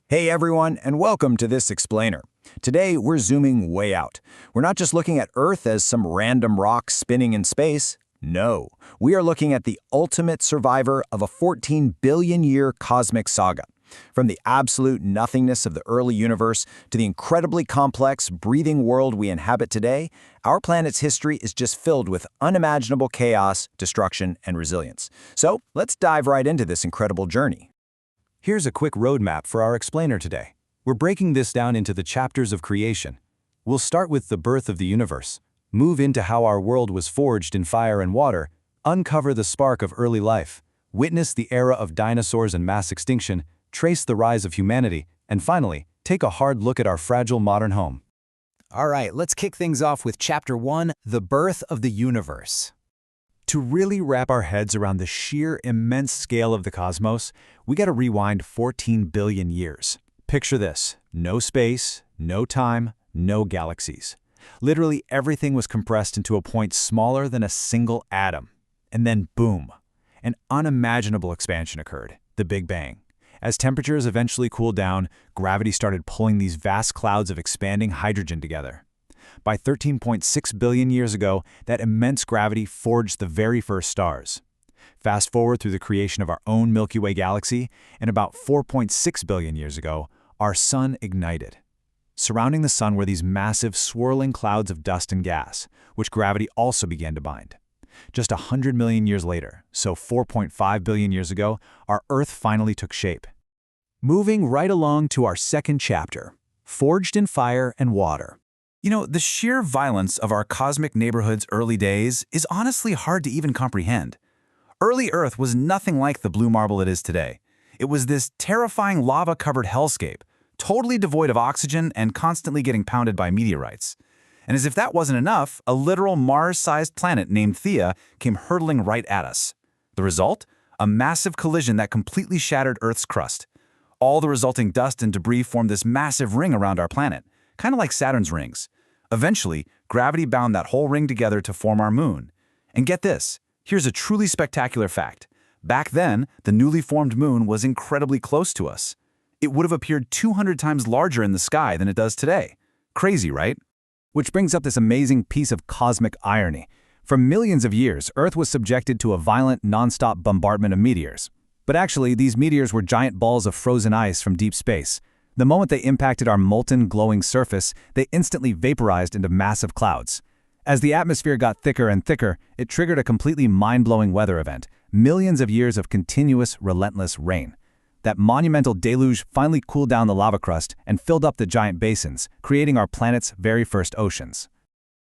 Hey everyone, and welcome to this explainer. Today, we're zooming way out. We're not just looking at Earth as some random rock spinning in space. No, we are looking at the ultimate survivor of a 14 billion-year cosmic saga. From the absolute nothingness of the early universe to the incredibly complex, breathing world we inhabit today, our planet's history is just filled with unimaginable chaos, destruction, and resilience. So, let's dive right into this incredible journey. Here's a quick roadmap for our explainer today. We're breaking this down into the chapters of creation. We'll start with the birth of the universe, move into how our world was forged in fire and water, uncover the spark of early life, witness the era of dinosaurs and mass extinction, trace the rise of humanity, and finally, take a hard look at our fragile modern home. All right, let's kick things off with Chapter 1, The Birth of the Universe. To really wrap our heads around the sheer immense scale of the cosmos, we gotta rewind 14 billion years. Picture this: no space, no time, no galaxies. Literally everything was compressed into a point smaller than a single atom. And then boom, an unimaginable expansion occurred, the Big Bang. As temperatures eventually cooled down, gravity started pulling these vast clouds of expanding hydrogen together. By 13.6 billion years ago, that immense gravity forged the very first stars. Fast forward through the creation of our own Milky Way galaxy, and about 4.6 billion years ago, our sun ignited. Surrounding the sun were these massive, swirling clouds of dust and gas, which gravity also began to bind. Just 100 million years later, so 4.5 billion years ago, our Earth finally took shape. Moving right along to our second chapter, Forged in Fire and Water. You know, the sheer violence of our cosmic neighborhood's early days is honestly hard to even comprehend. Early Earth was nothing like the blue marble it is today. It was this terrifying lava-covered hellscape, totally devoid of oxygen and constantly getting pounded by meteorites. And as if that wasn't enough, a literal Mars-sized planet named Theia came hurtling right at us. The result? A massive collision that completely shattered Earth's crust. All the resulting dust and debris formed this massive ring around our planet, kind of like Saturn's rings. Eventually, gravity bound that whole ring together to form our moon. And get this, here's a truly spectacular fact. Back then, the newly formed moon was incredibly close to us. It would have appeared 200 times larger in the sky than it does today. Crazy, right? Which brings up this amazing piece of cosmic irony. For millions of years, Earth was subjected to a violent, non-stop bombardment of meteors. But actually, these meteors were giant balls of frozen ice from deep space. The moment they impacted our molten, glowing surface, they instantly vaporized into massive clouds. As the atmosphere got thicker and thicker, it triggered a completely mind-blowing weather event, millions of years of continuous, relentless rain. That monumental deluge finally cooled down the lava crust and filled up the giant basins, creating our planet's very first oceans.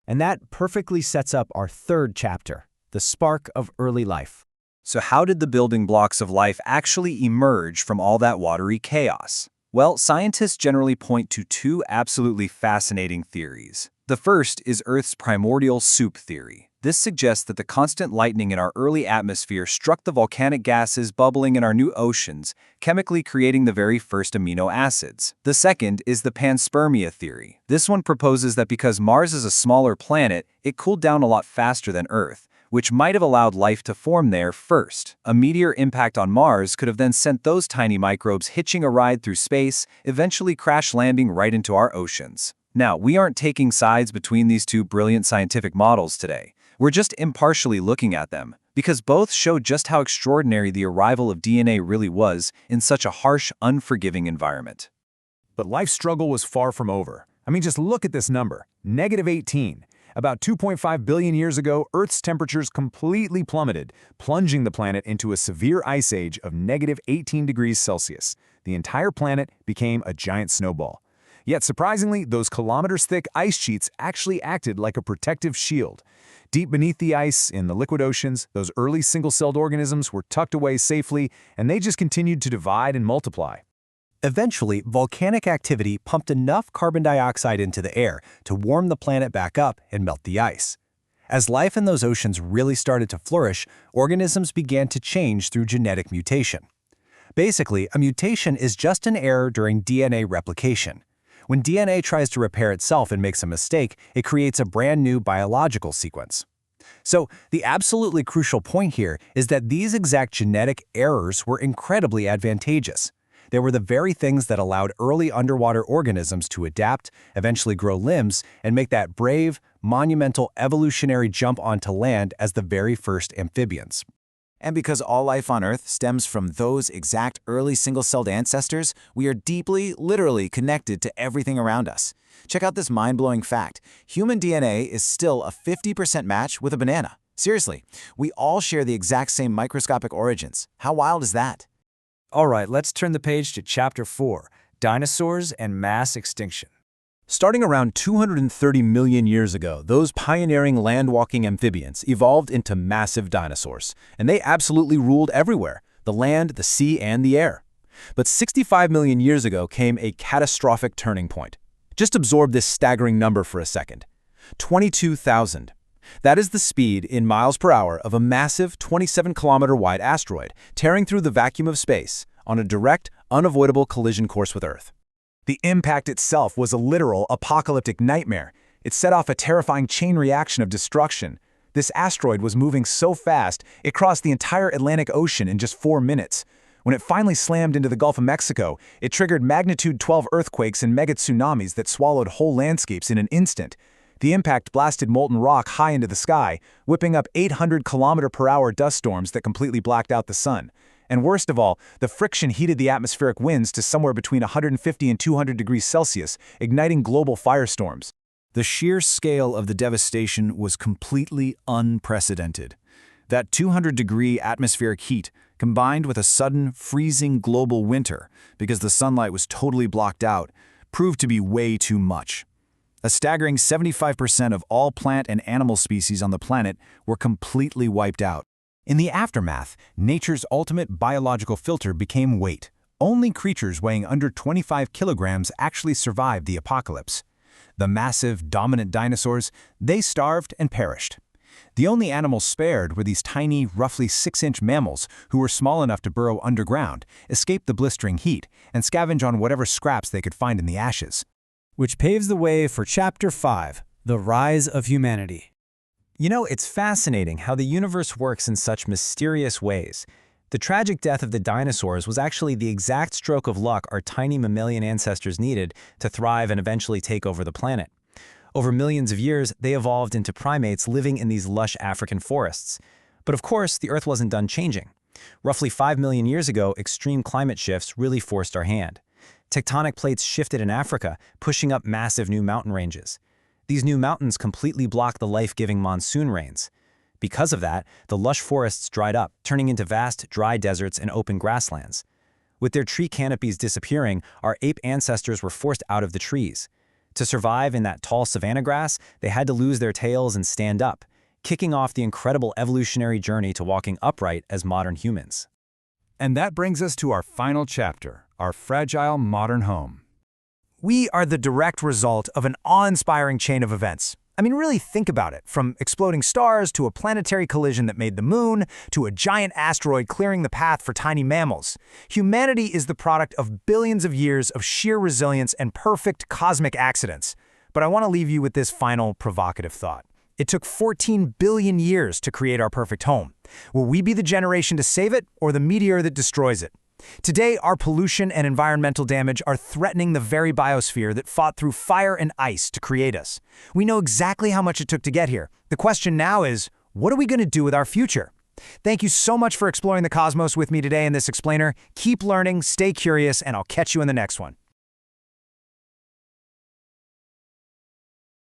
And that perfectly sets up our third chapter, The Spark of Early Life. So how did the building blocks of life actually emerge from all that watery chaos? Well, scientists generally point to two absolutely fascinating theories. The first is Earth's primordial soup theory. This suggests that the constant lightning in our early atmosphere struck the volcanic gases bubbling in our new oceans, chemically creating the very first amino acids. The second is the panspermia theory. This one proposes that because Mars is a smaller planet, it cooled down a lot faster than Earth, which might have allowed life to form there first. A meteor impact on Mars could have then sent those tiny microbes hitching a ride through space, eventually crash landing right into our oceans. Now, we aren't taking sides between these two brilliant scientific models today. We're just impartially looking at them, because both show just how extraordinary the arrival of DNA really was in such a harsh, unforgiving environment. But life's struggle was far from over. I mean, just look at this number, -18. About 2.5 billion years ago, Earth's temperatures completely plummeted, plunging the planet into a severe ice age of -18 degrees Celsius. The entire planet became a giant snowball. Yet surprisingly, those kilometers-thick ice sheets actually acted like a protective shield. Deep beneath the ice, in the liquid oceans, those early single-celled organisms were tucked away safely, and they just continued to divide and multiply. Eventually, volcanic activity pumped enough carbon dioxide into the air to warm the planet back up and melt the ice. As life in those oceans really started to flourish, organisms began to change through genetic mutation. Basically, a mutation is just an error during DNA replication. When DNA tries to repair itself and makes a mistake, it creates a brand new biological sequence. So, the absolutely crucial point here is that these exact genetic errors were incredibly advantageous. They were the very things that allowed early underwater organisms to adapt, eventually grow limbs, and make that brave, monumental evolutionary jump onto land as the very first amphibians. And because all life on Earth stems from those exact early single-celled ancestors, we are deeply, literally connected to everything around us. Check out this mind-blowing fact. Human DNA is still a 50% match with a banana. Seriously, we all share the exact same microscopic origins. How wild is that? All right, let's turn the page to Chapter 4, Dinosaurs and Mass Extinction. Starting around 230 million years ago, those pioneering land-walking amphibians evolved into massive dinosaurs, and they absolutely ruled everywhere, the land, the sea, and the air. But 65 million years ago came a catastrophic turning point. Just absorb this staggering number for a second. 22,000. That is the speed in miles per hour of a massive 27-kilometer-wide asteroid tearing through the vacuum of space on a direct, unavoidable collision course with Earth. The impact itself was a literal apocalyptic nightmare. It set off a terrifying chain reaction of destruction. This asteroid was moving so fast, it crossed the entire Atlantic Ocean in just 4 minutes. When it finally slammed into the Gulf of Mexico, it triggered magnitude 12 earthquakes and mega tsunamis that swallowed whole landscapes in an instant. The impact blasted molten rock high into the sky, whipping up 800-kilometer-per-hour dust storms that completely blacked out the sun. And worst of all, the friction heated the atmospheric winds to somewhere between 150 and 200 degrees Celsius, igniting global firestorms. The sheer scale of the devastation was completely unprecedented. That 200-degree atmospheric heat, combined with a sudden, freezing global winter, because the sunlight was totally blocked out, proved to be way too much. A staggering 75% of all plant and animal species on the planet were completely wiped out. In the aftermath, nature's ultimate biological filter became weight. Only creatures weighing under 25 kilograms actually survived the apocalypse. The massive, dominant dinosaurs, they starved and perished. The only animals spared were these tiny, roughly 6-inch mammals who were small enough to burrow underground, escape the blistering heat, and scavenge on whatever scraps they could find in the ashes. Which paves the way for Chapter 5, The Rise of Humanity. You know, it's fascinating how the universe works in such mysterious ways. The tragic death of the dinosaurs was actually the exact stroke of luck our tiny mammalian ancestors needed to thrive and eventually take over the planet. Over millions of years, they evolved into primates living in these lush African forests. But of course, the Earth wasn't done changing. Roughly 5 million years ago, extreme climate shifts really forced our hand. Tectonic plates shifted in Africa, pushing up massive new mountain ranges. These new mountains completely blocked the life-giving monsoon rains. Because of that, the lush forests dried up, turning into vast, dry deserts and open grasslands. With their tree canopies disappearing, our ape ancestors were forced out of the trees. To survive in that tall savanna grass, they had to lose their tails and stand up, kicking off the incredible evolutionary journey to walking upright as modern humans. And that brings us to our final chapter, our fragile modern home. We are the direct result of an awe-inspiring chain of events. I mean, really think about it. From exploding stars to a planetary collision that made the moon to a giant asteroid clearing the path for tiny mammals. Humanity is the product of billions of years of sheer resilience and perfect cosmic accidents. But I want to leave you with this final provocative thought. It took 14 billion years to create our perfect home. Will we be the generation to save it or the meteor that destroys it? Today, our pollution and environmental damage are threatening the very biosphere that fought through fire and ice to create us. We know exactly how much it took to get here. The question now is, what are we going to do with our future? Thank you so much for exploring the cosmos with me today in this explainer. Keep learning, stay curious, and I'll catch you in the next one.